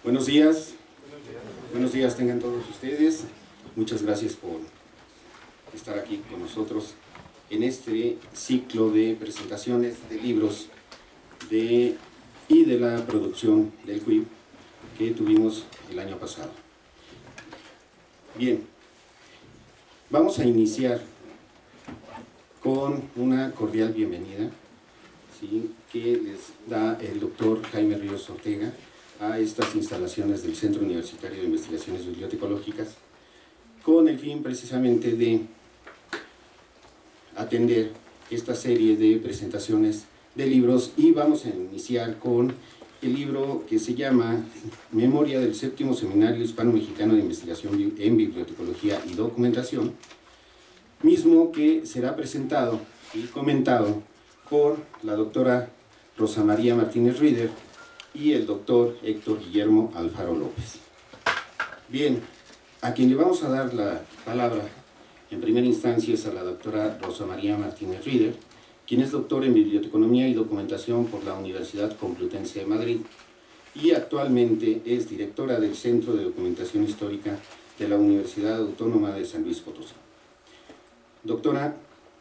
Buenos días. Buenos días tengan todos ustedes. Muchas gracias por estar aquí con nosotros en este ciclo de presentaciones de libros y de la producción del CUIP que tuvimos el año pasado. Bien, vamos a iniciar con una cordial bienvenida, ¿sí?, que les da el doctor Jaime Ríos Ortega a estas instalaciones del Centro Universitario de Investigaciones Bibliotecológicas, con el fin precisamente de atender esta serie de presentaciones de libros, y vamos a iniciar con el libro que se llama Memoria del Séptimo Seminario Hispano-Mexicano de Investigación en Bibliotecología y Documentación, mismo que será presentado y comentado por la doctora Rosa María Martínez Rieder y el doctor Héctor Guillermo Alfaro López. Bien, a quien le vamos a dar la palabra en primera instancia es a la doctora Rosa María Martínez Rieder, quien es doctor en Biblioteconomía y Documentación por la Universidad Complutense de Madrid y actualmente es directora del Centro de Documentación Histórica de la Universidad Autónoma de San Luis Potosí. Doctora,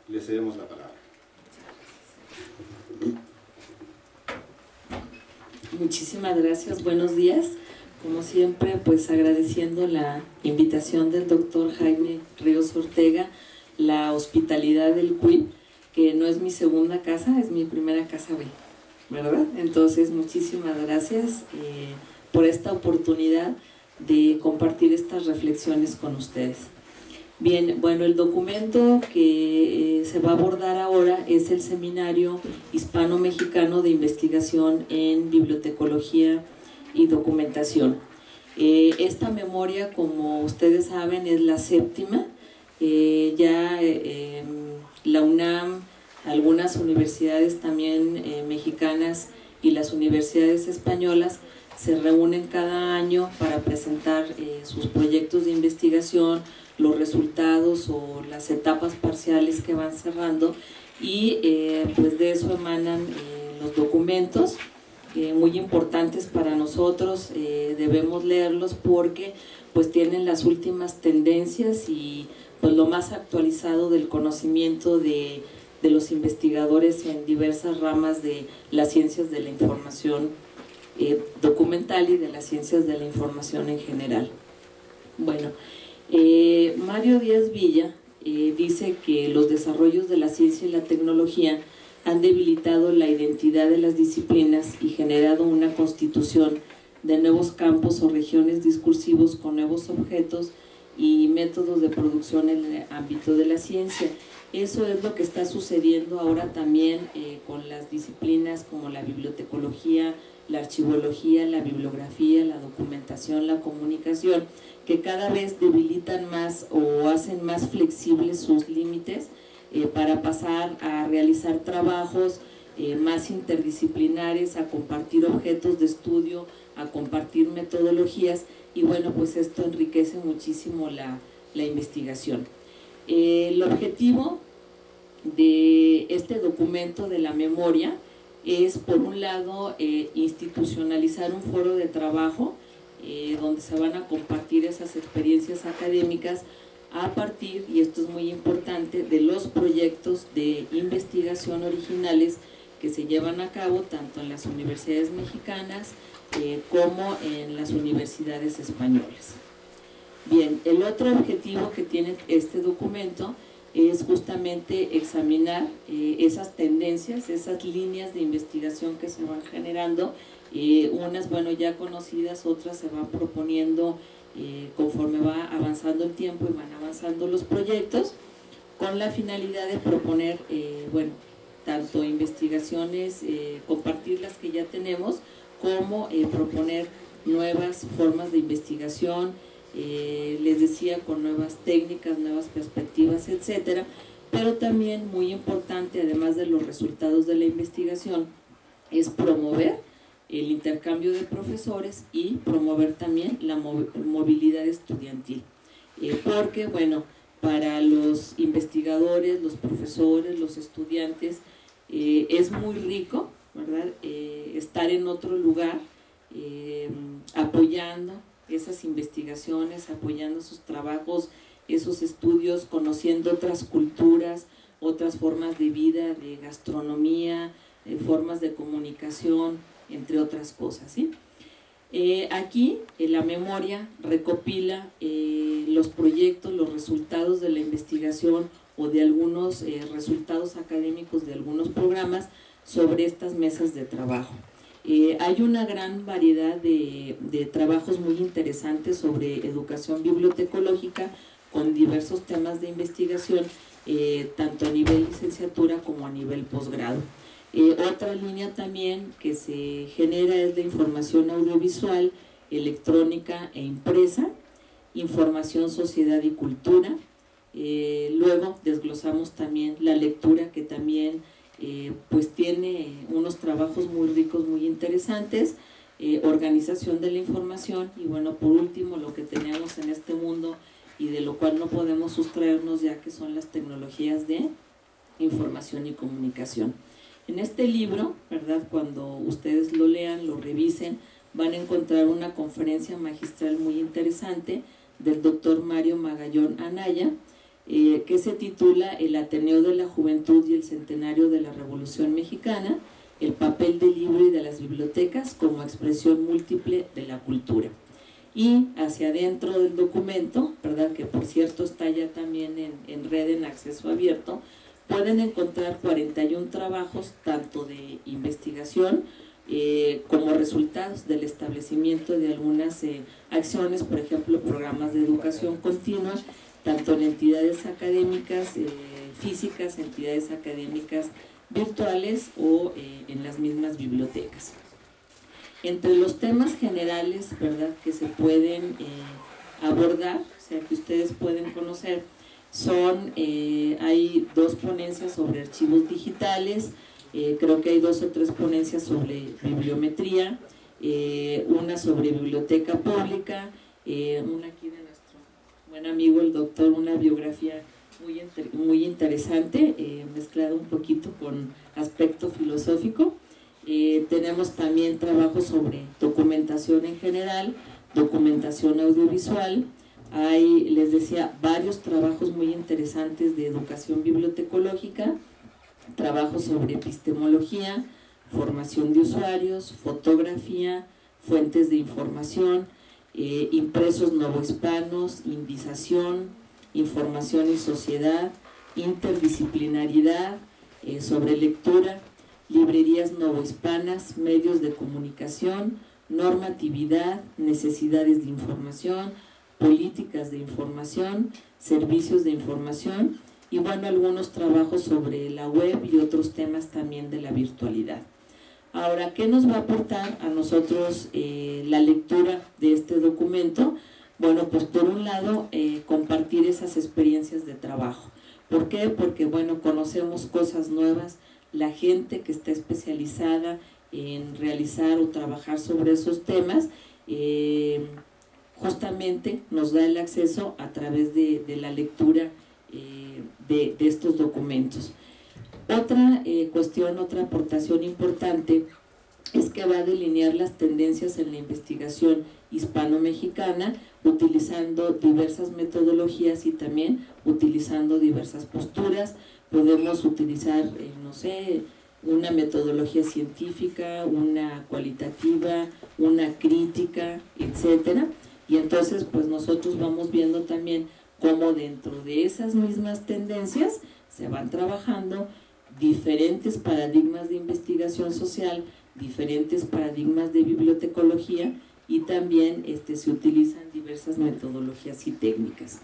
le cedemos la palabra. Muchísimas gracias, buenos días. Como siempre, pues agradeciendo la invitación del doctor Jaime Ríos Ortega, la hospitalidad del CUIP, que no es mi segunda casa, es mi primera casa B, ¿verdad? Entonces, muchísimas gracias por esta oportunidad de compartir estas reflexiones con ustedes. Bien, bueno, el documento que se va a abordar ahora es el Seminario Hispano-Mexicano de Investigación en Bibliotecología y Documentación. Esta memoria, como ustedes saben, es la séptima. La UNAM, algunas universidades también mexicanas y las universidades españolas se reúnen cada año para presentar sus proyectos de investigación, los resultados o las etapas parciales que van cerrando, y pues de eso emanan los documentos muy importantes para nosotros. Debemos leerlos porque pues tienen las últimas tendencias y pues lo más actualizado del conocimiento de los investigadores en diversas ramas de las ciencias de la información documental y de las ciencias de la información en general. Bueno, Mario Díaz Villa dice que los desarrollos de la ciencia y la tecnología han debilitado la identidad de las disciplinas y generado una constitución de nuevos campos o regiones discursivos con nuevos objetos y métodos de producción en el ámbito de la ciencia. Eso es lo que está sucediendo ahora también con las disciplinas como la bibliotecología, la archivología, la bibliografía, la documentación, la comunicación, que cada vez debilitan más o hacen más flexibles sus límites para pasar a realizar trabajos más interdisciplinares, a compartir objetos de estudio, a compartir metodologías, y bueno, pues esto enriquece muchísimo la investigación. El objetivo de este documento de la memoria es, por un lado, institucionalizar un foro de trabajo donde se van a compartir esas experiencias académicas a partir, y esto es muy importante, de los proyectos de investigación originales que se llevan a cabo tanto en las universidades mexicanas como en las universidades españolas. Bien, el otro objetivo que tiene este documento es justamente examinar esas tendencias, esas líneas de investigación que se van generando, unas, bueno, ya conocidas, otras se van proponiendo conforme va avanzando el tiempo y van avanzando los proyectos, con la finalidad de proponer, bueno, tanto investigaciones, compartir las que ya tenemos, como proponer nuevas formas de investigación, les decía, con nuevas técnicas, nuevas perspectivas, etcétera. Pero también, muy importante, además de los resultados de la investigación, es promover el intercambio de profesores y promover también la movilidad estudiantil, porque, bueno, para los investigadores, los profesores, los estudiantes, es muy rico, ¿verdad?, estar en otro lugar apoyando esas investigaciones, apoyando sus trabajos, esos estudios, conociendo otras culturas, otras formas de vida, de gastronomía, formas de comunicación, entre otras cosas, ¿sí? Aquí la memoria recopila los proyectos, los resultados de la investigación o de algunos resultados académicos de algunos programas sobre estas mesas de trabajo. Hay una gran variedad de trabajos muy interesantes sobre educación bibliotecológica con diversos temas de investigación, tanto a nivel licenciatura como a nivel posgrado. Otra línea también que se genera es la información audiovisual, electrónica e impresa, información, sociedad y cultura. Luego desglosamos también la lectura, que también pues tiene unos trabajos muy ricos, muy interesantes, organización de la información y bueno, por último, lo que tenemos en este mundo y de lo cual no podemos sustraernos, ya que son las tecnologías de información y comunicación. En este libro, ¿verdad?, cuando ustedes lo lean, lo revisen, van a encontrar una conferencia magistral muy interesante del doctor Mario Magallón Anaya, que se titula El Ateneo de la Juventud y el Centenario de la Revolución Mexicana, el papel del libro y de las bibliotecas como expresión múltiple de la cultura. Y hacia adentro del documento, ¿verdad?, que por cierto está ya también en red, en acceso abierto, pueden encontrar 41 trabajos, tanto de investigación como resultados del establecimiento de algunas acciones, por ejemplo, programas de educación continua, tanto en entidades académicas físicas, entidades académicas virtuales o en las mismas bibliotecas. Entre los temas generales, ¿verdad?, que se pueden abordar, o sea, que ustedes pueden conocer, hay 2 ponencias sobre archivos digitales, creo que hay 2 o 3 ponencias sobre bibliometría, una sobre biblioteca pública, una aquí de nuestro buen amigo el doctor, una biografía muy interesante, mezclada un poquito con aspecto filosófico. Tenemos también trabajos sobre documentación en general, documentación audiovisual. Hay, les decía, varios trabajos muy interesantes de educación bibliotecológica, trabajos sobre epistemología, formación de usuarios, fotografía, fuentes de información, impresos novohispanos, indización, información y sociedad, interdisciplinariedad, sobre lectura, librerías novohispanas, medios de comunicación, normatividad, necesidades de información, políticas de información, servicios de información y bueno, algunos trabajos sobre la web y otros temas también de la virtualidad. Ahora, ¿qué nos va a aportar a nosotros la lectura de este documento? Bueno, pues por un lado, compartir esas experiencias de trabajo. ¿Por qué? Porque bueno, conocemos cosas nuevas, la gente que está especializada en realizar o trabajar sobre esos temas, justamente nos da el acceso a través de la lectura de estos documentos. Otra cuestión, otra aportación importante es que va a delinear las tendencias en la investigación hispano-mexicana, utilizando diversas metodologías y también utilizando diversas posturas. Podemos utilizar, no sé, una metodología científica, una cualitativa, una crítica, etcétera. Y entonces, pues nosotros vamos viendo también cómo dentro de esas mismas tendencias se van trabajando diferentes paradigmas de investigación social, diferentes paradigmas de bibliotecología y también se utilizan diversas metodologías y técnicas.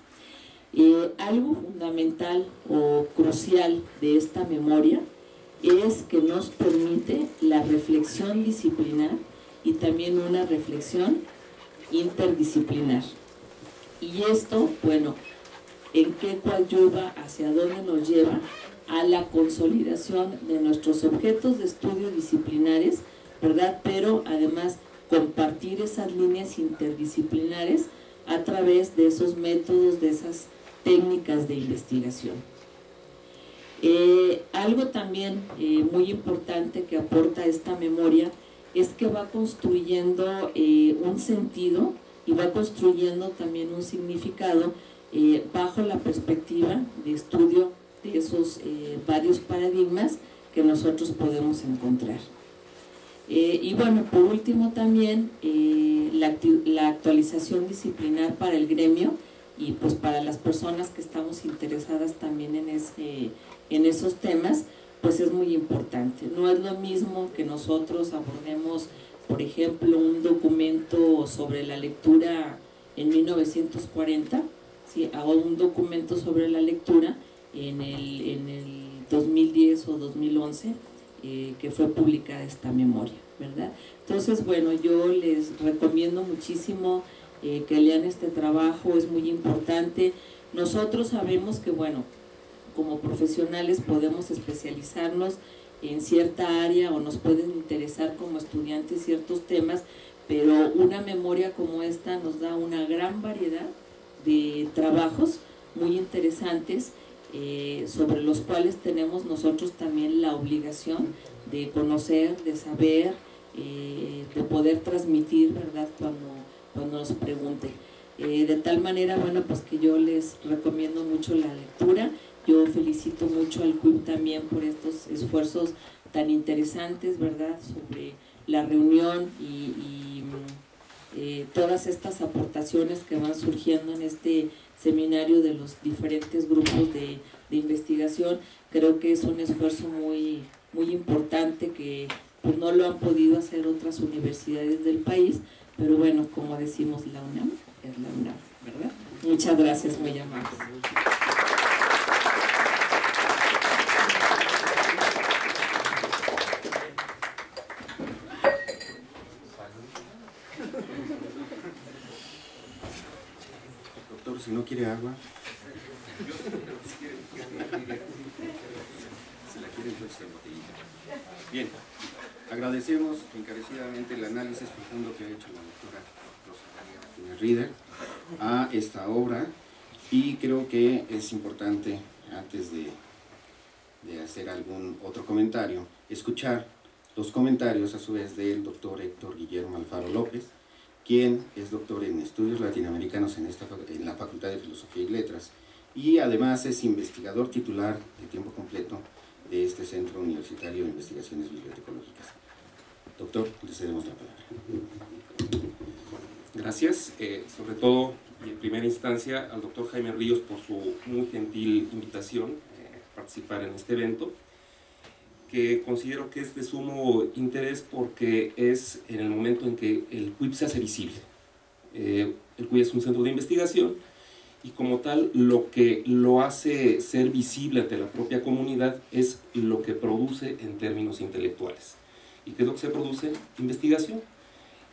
Algo fundamental o crucial de esta memoria es que nos permite la reflexión disciplinar y también una reflexión interdisciplinar. Y esto, bueno, ¿en qué coadyuva? ¿Hacia dónde nos lleva? A la consolidación de nuestros objetos de estudio disciplinares, ¿verdad? Pero además compartir esas líneas interdisciplinares a través de esos métodos, de esas técnicas de investigación. Algo también muy importante que aporta esta memoria es que va construyendo un sentido y va construyendo también un significado bajo la perspectiva de estudio de esos varios paradigmas que nosotros podemos encontrar. Y bueno, por último también la actualización disciplinar para el gremio y pues para las personas que estamos interesadas también en esos temas, pues es muy importante. No es lo mismo que nosotros abordemos, por ejemplo, un documento sobre la lectura en 1940, ¿sí? A un documento sobre la lectura en el 2010 o 2011, que fue publicada esta memoria, ¿verdad? Entonces, bueno, yo les recomiendo muchísimo que lean este trabajo, es muy importante. Nosotros sabemos que, bueno, como profesionales podemos especializarnos en cierta área o nos pueden interesar como estudiantes ciertos temas, pero una memoria como esta nos da una gran variedad de trabajos muy interesantes sobre los cuales tenemos nosotros también la obligación de conocer, de saber, de poder transmitir, ¿verdad?, cuando nos pregunten. De tal manera, bueno, pues que yo les recomiendo mucho la lectura. Yo felicito mucho al CUIP también por estos esfuerzos tan interesantes, ¿verdad?, sobre la reunión y todas estas aportaciones que van surgiendo en este seminario de los diferentes grupos de investigación. Creo que es un esfuerzo muy, muy importante que pues, no lo han podido hacer otras universidades del país, pero bueno, como decimos, la UNAM es la UNAM, ¿verdad? Muchas gracias, muy amables. Doctor, si no quiere agua. Si la quiere, entonces en botellita. Bien, agradecemos encarecidamente el análisis profundo que ha hecho la doctora Rosa María Rieder a esta obra, y creo que es importante, antes de hacer algún otro comentario, escuchar los comentarios a su vez del doctor Héctor Guillermo Alfaro López, quien es doctor en estudios latinoamericanos en la Facultad de Filosofía y Letras, y además es investigador titular de tiempo completo de este Centro Universitario de Investigaciones Bibliotecológicas. Doctor, le cedemos la palabra. Gracias, sobre todo y en primera instancia al doctor Jaime Ríos por su muy gentil invitación a participar en este evento, que considero que es de sumo interés porque es en el momento en que el CUIP se hace visible. El CUIP es un centro de investigación y como tal lo que lo hace ser visible ante la propia comunidad es lo que produce en términos intelectuales. ¿Y qué es lo que se produce? Investigación.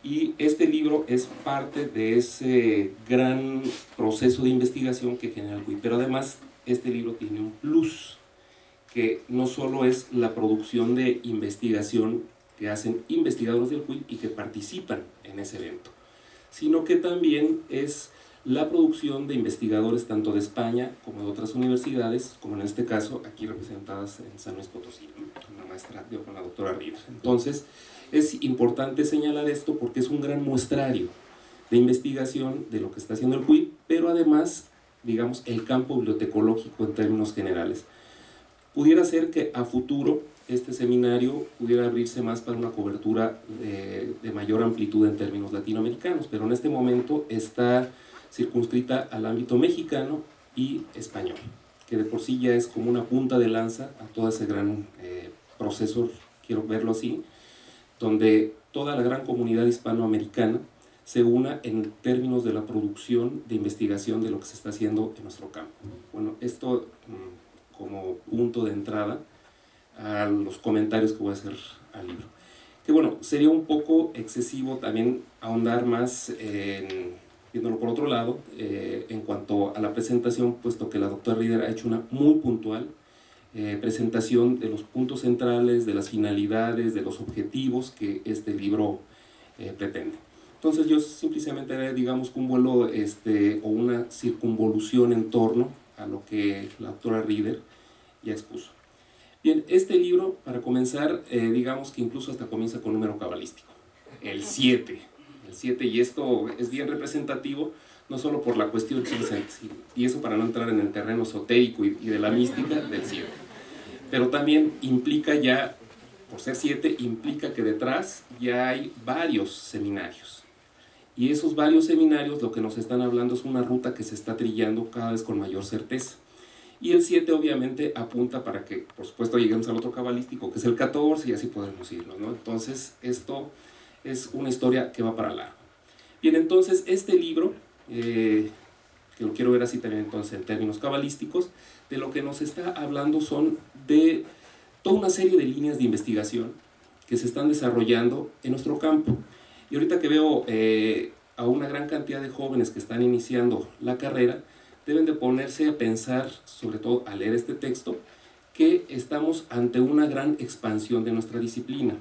Y este libro es parte de ese gran proceso de investigación que genera el CUIP, pero además este libro tiene un plus, que no solo es la producción de investigación que hacen investigadores del CUIP y que participan en ese evento, sino que también es la producción de investigadores tanto de España como de otras universidades, como en este caso aquí representadas en San Luis Potosí, con la maestra, con la doctora Rieder. Entonces, es importante señalar esto porque es un gran muestrario de investigación de lo que está haciendo el CUIP, pero además, digamos, el campo bibliotecológico en términos generales. Pudiera ser que a futuro este seminario pudiera abrirse más para una cobertura de mayor amplitud en términos latinoamericanos, pero en este momento está circunscrita al ámbito mexicano y español, que de por sí ya es como una punta de lanza a todo ese gran proceso, quiero verlo así, donde toda la gran comunidad hispanoamericana se una en términos de la producción de investigación de lo que se está haciendo en nuestro campo. Bueno, esto como punto de entrada a los comentarios que voy a hacer al libro. Que bueno, sería un poco excesivo también ahondar más viéndolo por otro lado, en cuanto a la presentación, puesto que la doctora Rieder ha hecho una muy puntual presentación de los puntos centrales, de las finalidades, de los objetivos que este libro pretende. Entonces yo simplemente haré, digamos, un vuelo o una circunvolución en torno a lo que la doctora Rieder ya expuso. Bien, este libro, para comenzar, digamos que incluso hasta comienza con un número cabalístico, el 7. El 7, y esto es bien representativo, no solo por la cuestión, y eso para no entrar en el terreno esotérico y de la mística del 7, pero también implica ya, por ser 7, implica que detrás ya hay varios seminarios. Y esos varios seminarios lo que nos están hablando es una ruta que se está trillando cada vez con mayor certeza. Y el 7 obviamente apunta para que, por supuesto, lleguemos al otro cabalístico, que es el 14, y así podemos irnos, ¿no? Entonces, esto es una historia que va para largo. Bien, entonces, este libro, que lo quiero ver así también entonces en términos cabalísticos, de lo que nos está hablando son de toda una serie de líneas de investigación que se están desarrollando en nuestro campo. Y ahorita que veo a una gran cantidad de jóvenes que están iniciando la carrera, deben de ponerse a pensar, sobre todo al leer este texto, que estamos ante una gran expansión de nuestra disciplina.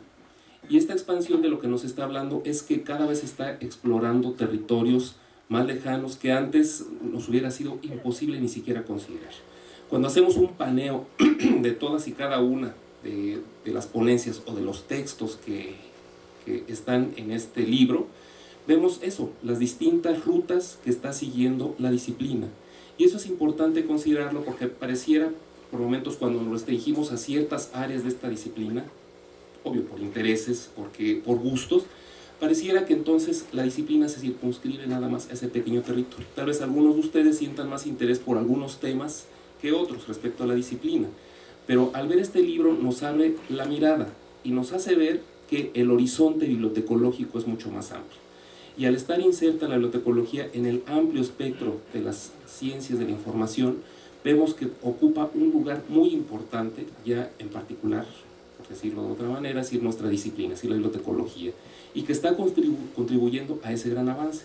Y esta expansión de lo que nos está hablando es que cada vez está explorando territorios más lejanos que antes nos hubiera sido imposible ni siquiera considerar. Cuando hacemos un paneo de todas y cada una de las ponencias o de los textos que están en este libro, vemos eso, las distintas rutas que está siguiendo la disciplina. Y eso es importante considerarlo porque pareciera, por momentos, cuando nos restringimos a ciertas áreas de esta disciplina, obvio por intereses, por gustos, pareciera que entonces la disciplina se circunscribe nada más a ese pequeño territorio. Tal vez algunos de ustedes sientan más interés por algunos temas que otros respecto a la disciplina, pero al ver este libro nos abre la mirada y nos hace ver que el horizonte bibliotecológico es mucho más amplio. Y al estar inserta la bibliotecología en el amplio espectro de las ciencias de la información, vemos que ocupa un lugar muy importante, ya en particular, por decirlo de otra manera, es decir, nuestra disciplina, es decir, la bibliotecología, y que está contribuyendo a ese gran avance.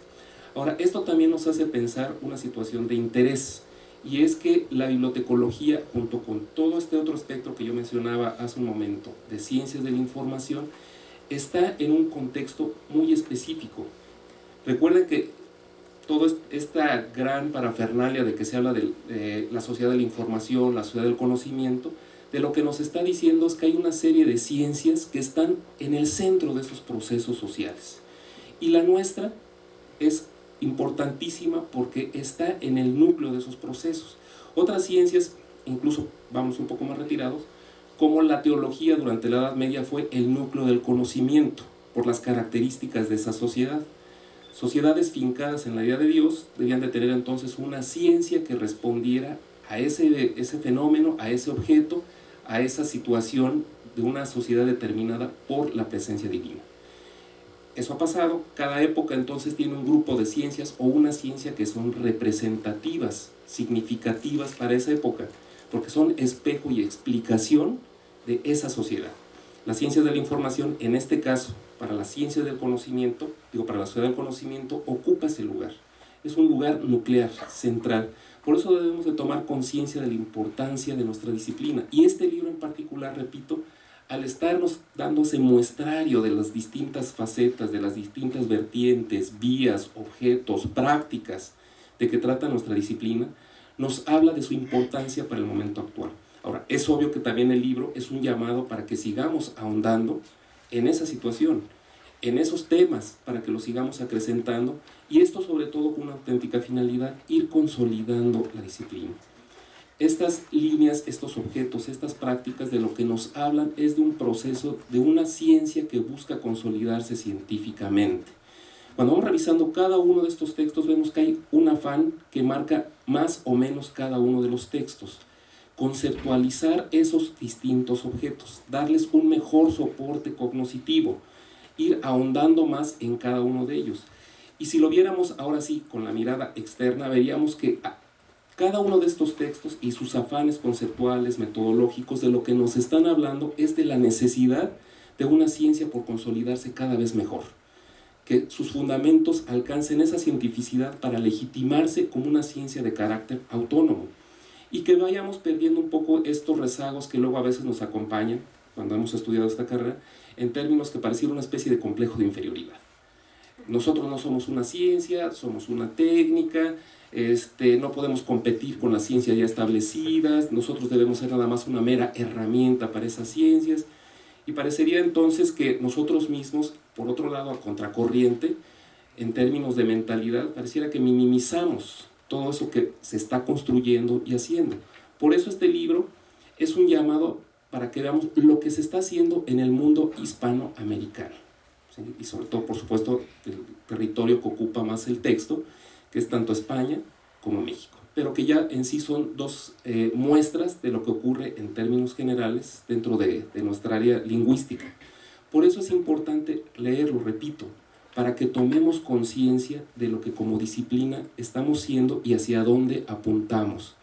Ahora, esto también nos hace pensar una situación de interés, y es que la bibliotecología, junto con todo este otro espectro que yo mencionaba hace un momento, de ciencias de la información, está en un contexto muy específico. Recuerden que toda esta gran parafernalia de que se habla de la sociedad de la información, la sociedad del conocimiento, de lo que nos está diciendo es que hay una serie de ciencias que están en el centro de esos procesos sociales. Y la nuestra es importantísima porque está en el núcleo de esos procesos. Otras ciencias, incluso vamos un poco más retirados, como la teología durante la Edad Media fue el núcleo del conocimiento por las características de esa sociedad. Sociedades fincadas en la idea de Dios debían de tener entonces una ciencia que respondiera a ese fenómeno, a ese objeto, a esa situación de una sociedad determinada por la presencia divina. Eso ha pasado, cada época entonces tiene un grupo de ciencias o una ciencia que son representativas, significativas para esa época, porque son espejo y explicación de esa sociedad. Las ciencias de la información, en este caso, para la ciencia del conocimiento, para la sociedad del conocimiento, ocupa ese lugar. Es un lugar nuclear, central. Por eso debemos de tomar conciencia de la importancia de nuestra disciplina. Y este libro en particular, repito, al estarnos dando ese muestrario de las distintas facetas, de las distintas vertientes, vías, objetos, prácticas de que trata nuestra disciplina, nos habla de su importancia para el momento actual. Ahora, es obvio que también el libro es un llamado para que sigamos ahondando en esa situación, en esos temas, para que los sigamos acrecentando, y esto sobre todo con una auténtica finalidad, ir consolidando la disciplina. Estas líneas, estos objetos, estas prácticas de lo que nos hablan es de un proceso, de una ciencia que busca consolidarse científicamente. Cuando vamos revisando cada uno de estos textos vemos que hay un afán que marca más o menos cada uno de los textos. Conceptualizar esos distintos objetos, darles un mejor soporte cognoscitivo, ir ahondando más en cada uno de ellos. Y si lo viéramos ahora sí con la mirada externa, veríamos que cada uno de estos textos y sus afanes conceptuales, metodológicos, de lo que nos están hablando es de la necesidad de una ciencia por consolidarse cada vez mejor. Que sus fundamentos alcancen esa cientificidad para legitimarse como una ciencia de carácter autónomo. Y que vayamos perdiendo un poco estos rezagos que luego a veces nos acompañan cuando hemos estudiado esta carrera, en términos que pareciera una especie de complejo de inferioridad. nosotros no somos una ciencia, somos una técnica, no podemos competir con las ciencias ya establecidas, nosotros debemos ser nada más una mera herramienta para esas ciencias, y parecería entonces que nosotros mismos, por otro lado, a contracorriente, en términos de mentalidad, pareciera que minimizamos todo eso que se está construyendo y haciendo. Por eso este libro es un llamado para que veamos lo que se está haciendo en el mundo hispanoamericano, ¿sí? Y sobre todo, por supuesto, el territorio que ocupa más el texto, que es tanto España como México, pero que ya en sí son dos muestras de lo que ocurre en términos generales dentro de nuestra área lingüística. Por eso es importante leerlo, repito, para que tomemos conciencia de lo que como disciplina estamos siendo y hacia dónde apuntamos.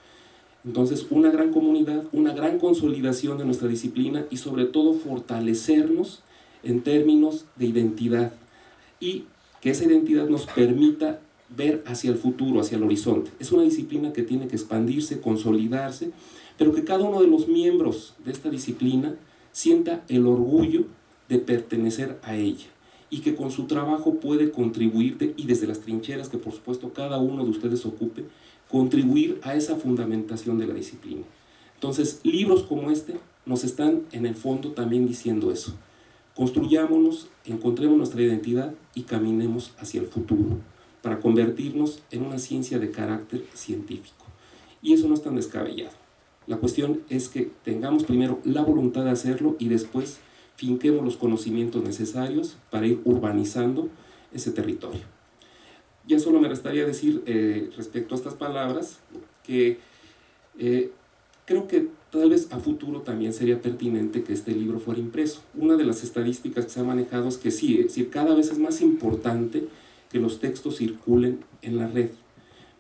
Entonces, una gran comunidad, una gran consolidación de nuestra disciplina y sobre todo fortalecernos en términos de identidad, y que esa identidad nos permita ver hacia el futuro, hacia el horizonte. Es una disciplina que tiene que expandirse, consolidarse, pero que cada uno de los miembros de esta disciplina sienta el orgullo de pertenecer a ella, y que con su trabajo puede contribuir, y desde las trincheras que por supuesto cada uno de ustedes ocupe, contribuir a esa fundamentación de la disciplina. Entonces, libros como este nos están en el fondo también diciendo eso. Construyámonos, encontremos nuestra identidad y caminemos hacia el futuro, para convertirnos en una ciencia de carácter científico. Y eso no es tan descabellado. La cuestión es que tengamos primero la voluntad de hacerlo y después finquemos los conocimientos necesarios para ir urbanizando ese territorio. Ya solo me restaría decir respecto a estas palabras que creo que tal vez a futuro también sería pertinente que este libro fuera impreso. Una de las estadísticas que se ha manejado es que sí, es decir, cada vez es más importante que los textos circulen en la red,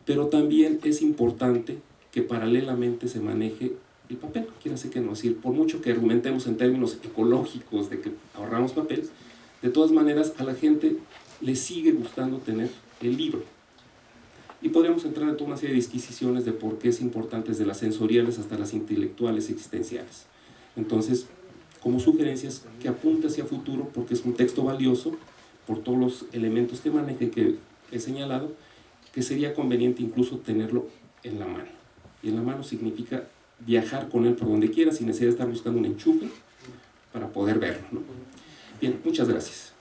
pero también es importante que paralelamente se maneje el papel, quiere decir que no, es decir, por mucho que argumentemos en términos ecológicos de que ahorramos papel, de todas maneras a la gente le sigue gustando tener el libro. Y podríamos entrar en toda una serie de disquisiciones de por qué es importante, desde las sensoriales hasta las intelectuales existenciales. Entonces, como sugerencias, que apunte hacia futuro, porque es un texto valioso, por todos los elementos que maneje que he señalado, que sería conveniente incluso tenerlo en la mano. Y en la mano significa viajar con él por donde quiera, sin necesidad de estar buscando un enchufe para poder verlo, ¿no? Bien, muchas gracias.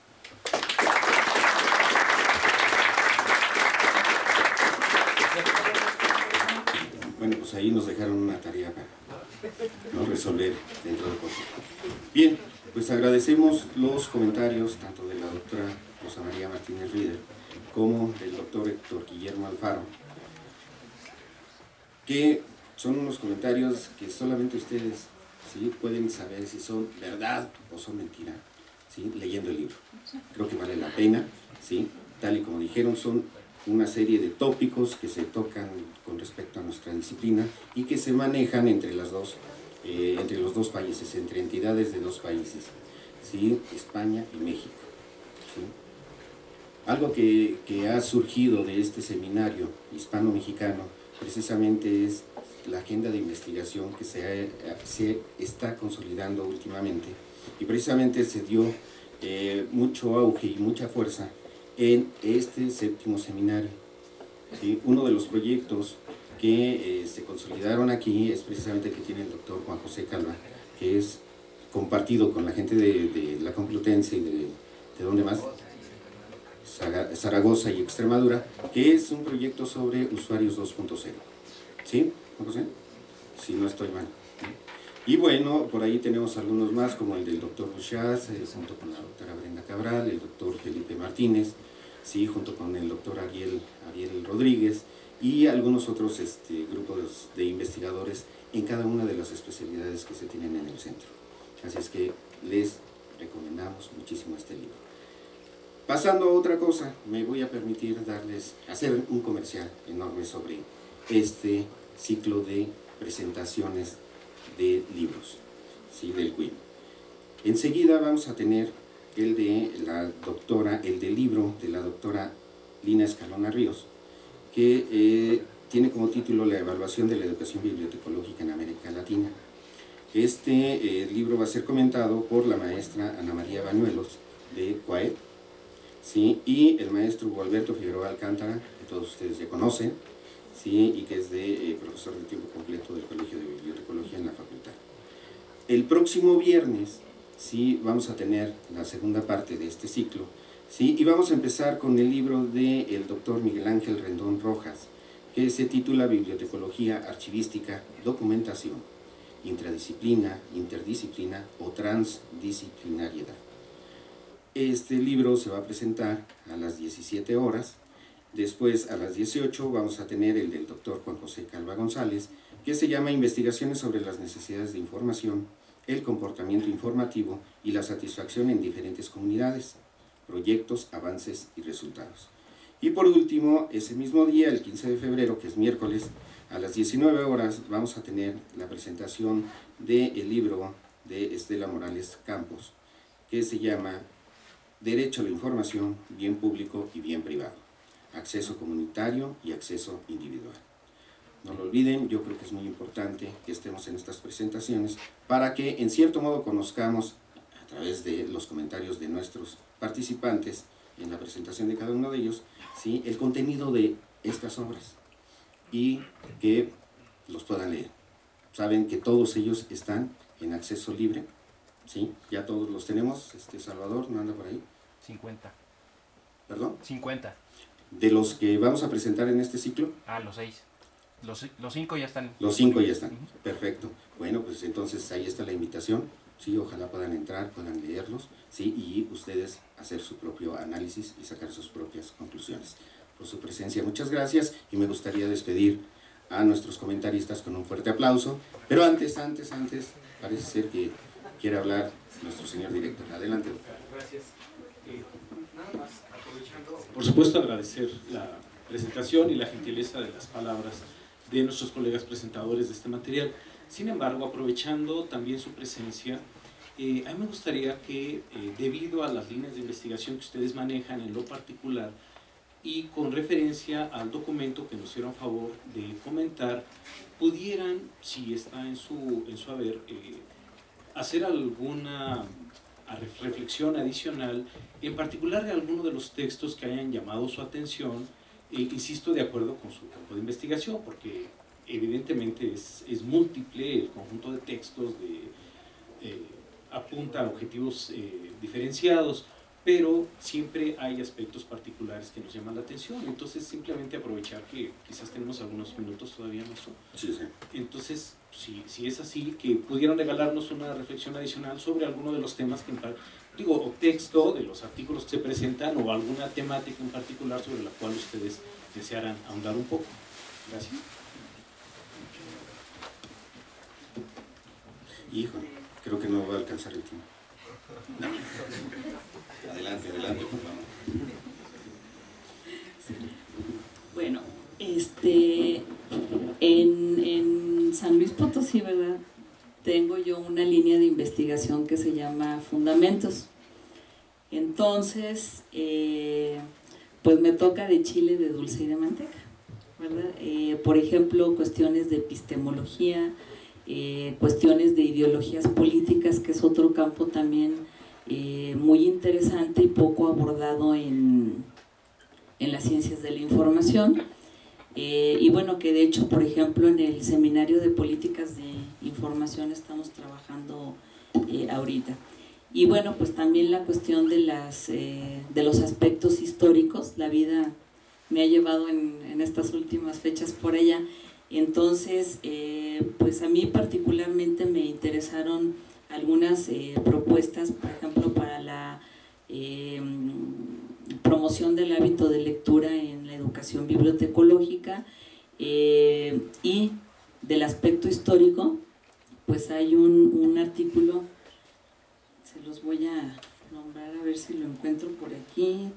Bueno, pues ahí nos dejaron una tarea para no resolver dentro de poco. Bien, pues agradecemos los comentarios tanto de la doctora Rosa María Martínez Rieder como del doctor Héctor Guillermo Alfaro, que son unos comentarios que solamente ustedes, ¿sí?, pueden saber si son verdad o son mentira, ¿sí?, leyendo el libro. Creo que vale la pena, ¿sí?, tal y como dijeron, son una serie de tópicos que se tocan con respecto a nuestra disciplina y que se manejan entre los dos países, entre entidades de dos países, ¿sí?, España y México, ¿sí? Algo que ha surgido de este seminario hispano-mexicano precisamente es la agenda de investigación que se está consolidando últimamente, y precisamente se dio mucho auge y mucha fuerza en este séptimo seminario. Uno de los proyectos que se consolidaron aquí es precisamente el que tiene el doctor Juan José Calva, que es compartido con la gente de la Complutense y de ¿dónde más? Zaragoza y Extremadura, que es un proyecto sobre usuarios 2.0. ¿Sí, Juan José? Si no estoy mal. Y bueno, por ahí tenemos algunos más, como el del doctor Buchaz, junto con la doctora Brenda Cabral, el doctor Felipe Martínez, ¿sí?, junto con el doctor Ariel Rodríguez, y algunos otros grupos de investigadores en cada una de las especialidades que se tienen en el centro. Así es que les recomendamos muchísimo este libro. Pasando a otra cosa, me voy a permitir hacer un comercial enorme sobre este ciclo de presentaciones de libros, ¿sí?, del CUIM. Enseguida vamos a tener el del libro de la doctora Lina Escalona Ríos, que tiene como título La evaluación de la educación bibliotecológica en América Latina. Este libro va a ser comentado por la maestra Ana María Bañuelos de CUAED, ¿sí? Y el maestro Hugo Alberto Figueroa Alcántara, que todos ustedes ya conocen, ¿sí? Y que es profesor de tiempo completo del Colegio de Bibliotecología en la facultad. El próximo viernes, ¿sí? Vamos a tener la segunda parte de este ciclo, ¿sí? Y vamos a empezar con el libro del doctor Miguel Ángel Rendón Rojas, que se titula Bibliotecología Archivística, Documentación, Intradisciplina, Interdisciplina o Transdisciplinariedad. Este libro se va a presentar a las 17 horas, después a las 18 vamos a tener el del doctor Juan José Calva González, que se llama Investigaciones sobre las necesidades de información, el comportamiento informativo y la satisfacción en diferentes comunidades, proyectos, avances y resultados. Y por último, ese mismo día, el 15 de febrero, que es miércoles, a las 19 horas vamos a tener la presentación del libro de Estela Morales Campos, que se llama Derecho a la información, bien público y bien privado, acceso comunitario y acceso individual. No lo olviden, yo creo que es muy importante que estemos en estas presentaciones para que en cierto modo conozcamos a través de los comentarios de nuestros participantes en la presentación de cada uno de ellos, ¿sí? El contenido de estas obras y que los puedan leer. Saben que todos ellos están en acceso libre, ¿sí? Ya todos los tenemos. Salvador, ¿no anda por ahí? 50. ¿Perdón? 50. De los que vamos a presentar en este ciclo. Los 6. Los 5 ya están. Los 5 ya están, perfecto. Bueno, pues entonces ahí está la invitación, sí, ojalá puedan entrar, puedan leerlos, sí, y ustedes hacer su propio análisis y sacar sus propias conclusiones. Por su presencia, muchas gracias, y me gustaría despedir a nuestros comentaristas con un fuerte aplauso, pero antes, parece ser que quiere hablar nuestro señor director. Adelante. Gracias. Nada más, aprovechando, por supuesto, agradecer la presentación y la gentileza de las palabras de nuestros colegas presentadores de este material. Sin embargo, aprovechando también su presencia, a mí me gustaría que, debido a las líneas de investigación que ustedes manejan en lo particular y con referencia al documento que nos hicieron favor de comentar, pudieran, si está en su haber, hacer alguna reflexión adicional, en particular de alguno de los textos que hayan llamado su atención, insisto, de acuerdo con su campo de investigación, porque evidentemente es múltiple el conjunto de textos, apunta a objetivos diferenciados, pero siempre hay aspectos particulares que nos llaman la atención. Entonces, simplemente aprovechar que quizás tenemos algunos minutos todavía, maestro. Sí, sí. Entonces, si es así, que pudieran regalarnos una reflexión adicional sobre alguno de los temas que, o texto de los artículos que se presentan, o alguna temática en particular sobre la cual ustedes desearan ahondar un poco. Gracias. Híjole, creo que no va a alcanzar el tiempo. No. Adelante, por favor. Bueno, en San Luis Potosí, ¿verdad? Tengo yo una línea de investigación que se llama Fundamentos. Entonces, pues me toca de chile, de dulce y de manteca, ¿verdad? Por ejemplo, cuestiones de epistemología, cuestiones de ideologías políticas, que es otro campo también muy interesante y poco abordado en las ciencias de la información. Y bueno, que de hecho, por ejemplo, en el Seminario de Políticas de Información estamos trabajando ahorita. Y bueno, pues también la cuestión de los aspectos históricos. La vida me ha llevado en estas últimas fechas por allá. Entonces, pues a mí particularmente me interesaron algunas propuestas, por ejemplo, para la promoción del hábito de lectura en la educación bibliotecológica, y del aspecto histórico, pues hay un artículo, se los voy a nombrar a ver si lo encuentro por aquí,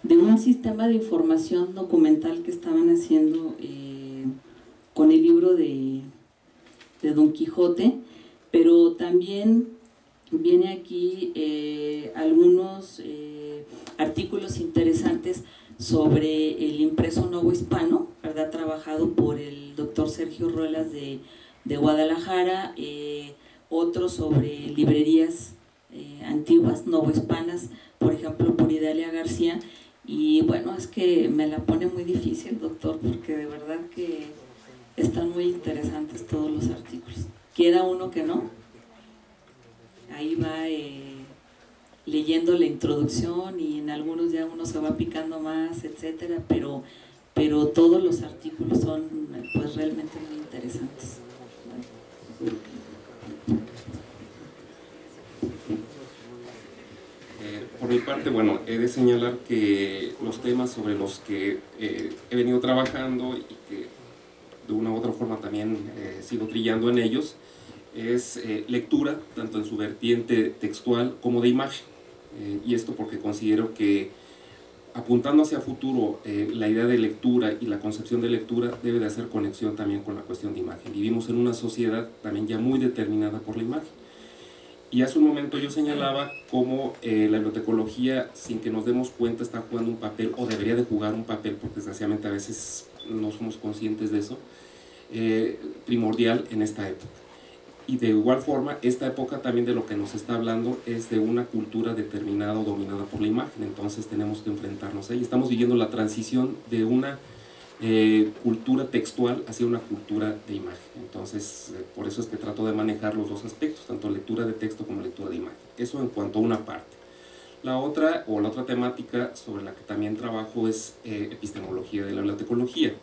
de un sistema de información documental que estaban haciendo con el libro de Don Quijote, pero también viene aquí algunos artículos interesantes sobre el impreso novohispano, ¿verdad? Trabajado por el doctor Sergio Ruelas de Guadalajara, otro sobre librerías antiguas, novohispanas, por ejemplo, por Idalia García. Y bueno, es que me la pone muy difícil, doctor, porque de verdad que están muy interesantes todos los artículos. Quiera uno que no, ahí va leyendo la introducción y en algunos ya uno se va picando más, etcétera, pero todos los artículos son pues realmente muy interesantes. Por mi parte, bueno, he de señalar que los temas sobre los que he venido trabajando y que de una u otra forma también sigo trillando en ellos es lectura, tanto en su vertiente textual como de imagen. Y esto porque considero que, apuntando hacia futuro, la idea de lectura y la concepción de lectura debe de hacer conexión también con la cuestión de imagen. Vivimos en una sociedad también ya muy determinada por la imagen. Y hace un momento yo señalaba cómo la bibliotecología, sin que nos demos cuenta, está jugando un papel, o debería de jugar un papel, porque desgraciadamente a veces no somos conscientes de eso, primordial en esta época. Y de igual forma, esta época también de lo que nos está hablando es de una cultura determinada o dominada por la imagen, entonces tenemos que enfrentarnos ahí. Estamos viviendo la transición de una cultura textual hacia una cultura de imagen. Entonces, por eso es que trato de manejar los dos aspectos, tanto lectura de texto como lectura de imagen. Eso en cuanto a una parte. La otra temática sobre la que también trabajo es epistemología de la bibliotecología.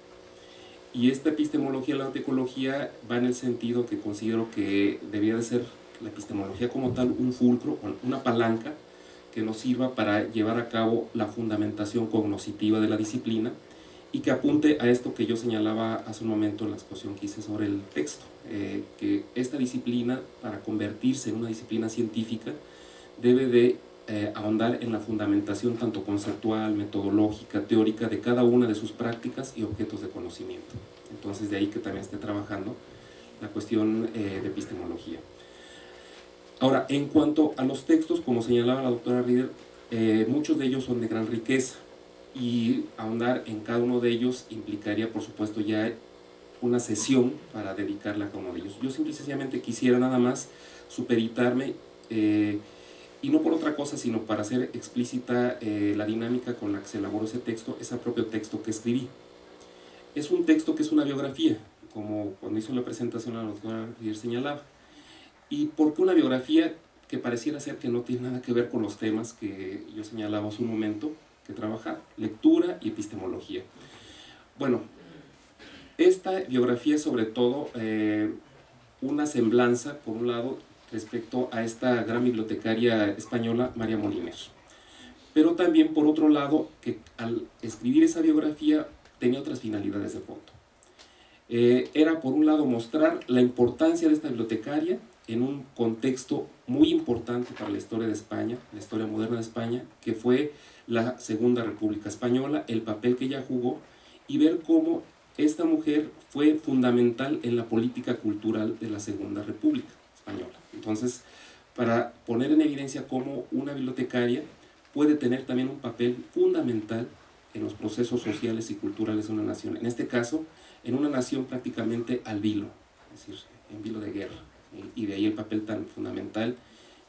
Y esta epistemología de la bibliotecología va en el sentido que considero que debería de ser la epistemología como tal un fulcro, una palanca que nos sirva para llevar a cabo la fundamentación cognoscitiva de la disciplina, y que apunte a esto que yo señalaba hace un momento en la exposición que hice sobre el texto, que esta disciplina, para convertirse en una disciplina científica, debe de ahondar en la fundamentación tanto conceptual, metodológica, teórica de cada una de sus prácticas y objetos de conocimiento. Entonces, de ahí que también esté trabajando la cuestión de epistemología. Ahora, en cuanto a los textos, como señalaba la doctora Rieder, muchos de ellos son de gran riqueza, y ahondar en cada uno de ellos implicaría, por supuesto, ya una sesión para dedicarle a cada uno de ellos. Yo simple y sencillamente quisiera nada más supeditarme, y no por otra cosa, sino para hacer explícita la dinámica con la que se elaboró ese texto, ese propio texto que escribí. Es un texto que es una biografía, como cuando hizo la presentación la doctora Rieder señalaba. ¿Y por qué una biografía que pareciera ser que no tiene nada que ver con los temas que yo señalaba hace un momento que trabajar? Lectura y epistemología. Bueno, esta biografía es sobre todo una semblanza, por un lado, respecto a esta gran bibliotecaria española, María Moliner. Pero también, por otro lado, que al escribir esa biografía tenía otras finalidades de fondo. Era, por un lado, mostrar la importancia de esta bibliotecaria en un contexto muy importante para la historia de España, la historia moderna de España, que fue la Segunda República Española, el papel que ella jugó, y ver cómo esta mujer fue fundamental en la política cultural de la Segunda República Española. Entonces, para poner en evidencia cómo una bibliotecaria puede tener también un papel fundamental en los procesos sociales y culturales de una nación, en este caso, en una nación prácticamente al vilo, es decir, en vilo de guerra, y de ahí el papel tan fundamental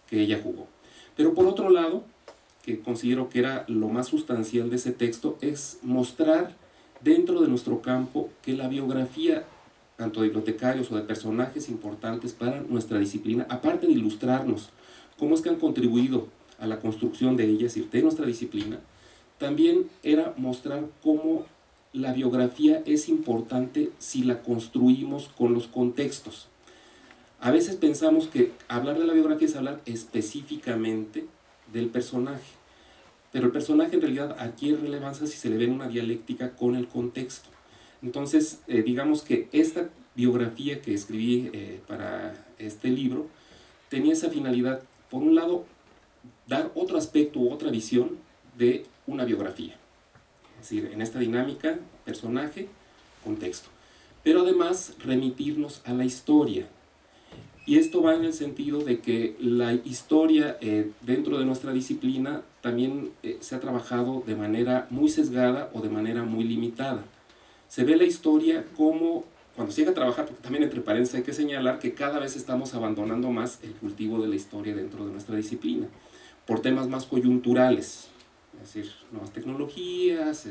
que ella jugó. Pero por otro lado, que considero que era lo más sustancial de ese texto, es mostrar dentro de nuestro campo que la biografía, tanto de bibliotecarios o de personajes importantes para nuestra disciplina, aparte de ilustrarnos cómo es que han contribuido a la construcción de ella, es decir, de nuestra disciplina, también era mostrar cómo la biografía es importante si la construimos con los contextos. A veces pensamos que hablar de la biografía es hablar específicamente del personaje, pero el personaje en realidad adquiere relevancia si se le ve en una dialéctica con el contexto. Entonces, digamos que esta biografía que escribí para este libro tenía esa finalidad, por un lado, dar otro aspecto u otra visión de una biografía, es decir, en esta dinámica, personaje, contexto, pero además remitirnos a la historia. Y esto va en el sentido de que la historia dentro de nuestra disciplina también se ha trabajado de manera muy sesgada o de manera muy limitada. Se ve la historia como cuando se llega a trabajar, porque también entre paréntesis hay que señalar que cada vez estamos abandonando más el cultivo de la historia dentro de nuestra disciplina, por temas más coyunturales, es decir, nuevas tecnologías,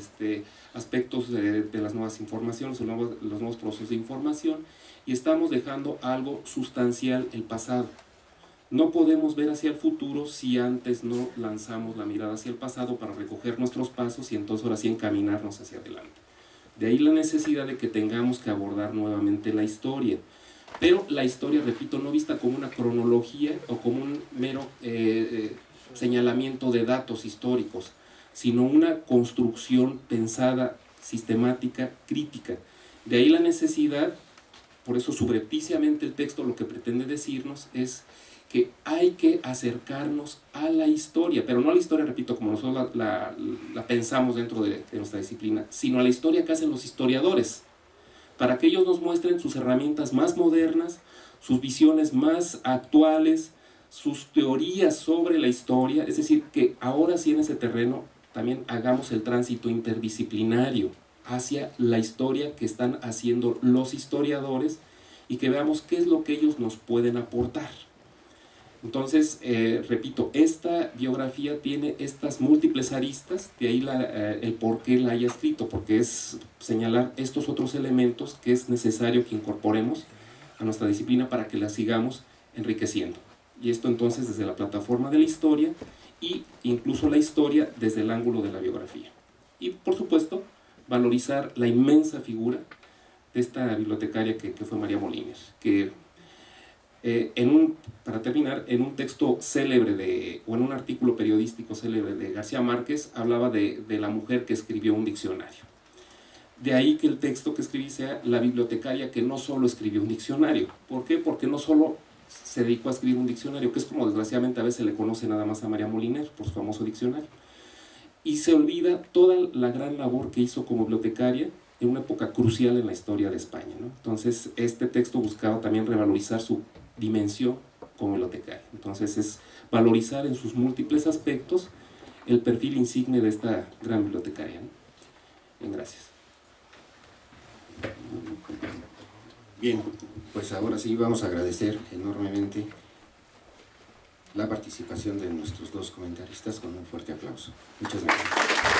aspectos de las nuevas informaciones, los nuevos procesos de información, y estamos dejando algo sustancial el pasado. No podemos ver hacia el futuro si antes no lanzamos la mirada hacia el pasado para recoger nuestros pasos y entonces ahora sí encaminarnos hacia adelante. De ahí la necesidad de que tengamos que abordar nuevamente la historia. Pero la historia, repito, no vista como una cronología o como un mero señalamiento de datos históricos, sino una construcción pensada, sistemática, crítica. De ahí la necesidad, por eso subrepticiamente el texto lo que pretende decirnos es que hay que acercarnos a la historia, pero no a la historia, repito, como nosotros la pensamos dentro de nuestra disciplina, sino a la historia que hacen los historiadores, para que ellos nos muestren sus herramientas más modernas, sus visiones más actuales, sus teorías sobre la historia, es decir, que ahora sí en ese terreno también hagamos el tránsito interdisciplinario hacia la historia que están haciendo los historiadores y que veamos qué es lo que ellos nos pueden aportar. Entonces, repito, esta biografía tiene estas múltiples aristas, de ahí el por qué la haya escrito, porque es señalar estos otros elementos que es necesario que incorporemos a nuestra disciplina para que la sigamos enriqueciendo. Y esto entonces desde la plataforma de la historia e incluso la historia desde el ángulo de la biografía. Y por supuesto, valorizar la inmensa figura de esta bibliotecaria que fue María Moliner, que para terminar, en un texto célebre o en un artículo periodístico célebre de García Márquez, hablaba de la mujer que escribió un diccionario. De ahí que el texto que escribí sea la bibliotecaria que no solo escribió un diccionario. ¿Por qué? Porque no solo se dedicó a escribir un diccionario, que es como desgraciadamente a veces le conoce nada más a María Moliner por su famoso diccionario, y se olvida toda la gran labor que hizo como bibliotecaria en una época crucial en la historia de España, ¿no? Entonces este texto buscaba también revalorizar su dimensión como bibliotecaria. Entonces es valorizar en sus múltiples aspectos el perfil insigne de esta gran bibliotecaria, ¿no? Bien, gracias. Bien, pues ahora sí vamos a agradecer enormemente la participación de nuestros dos comentaristas con un fuerte aplauso. Muchas gracias.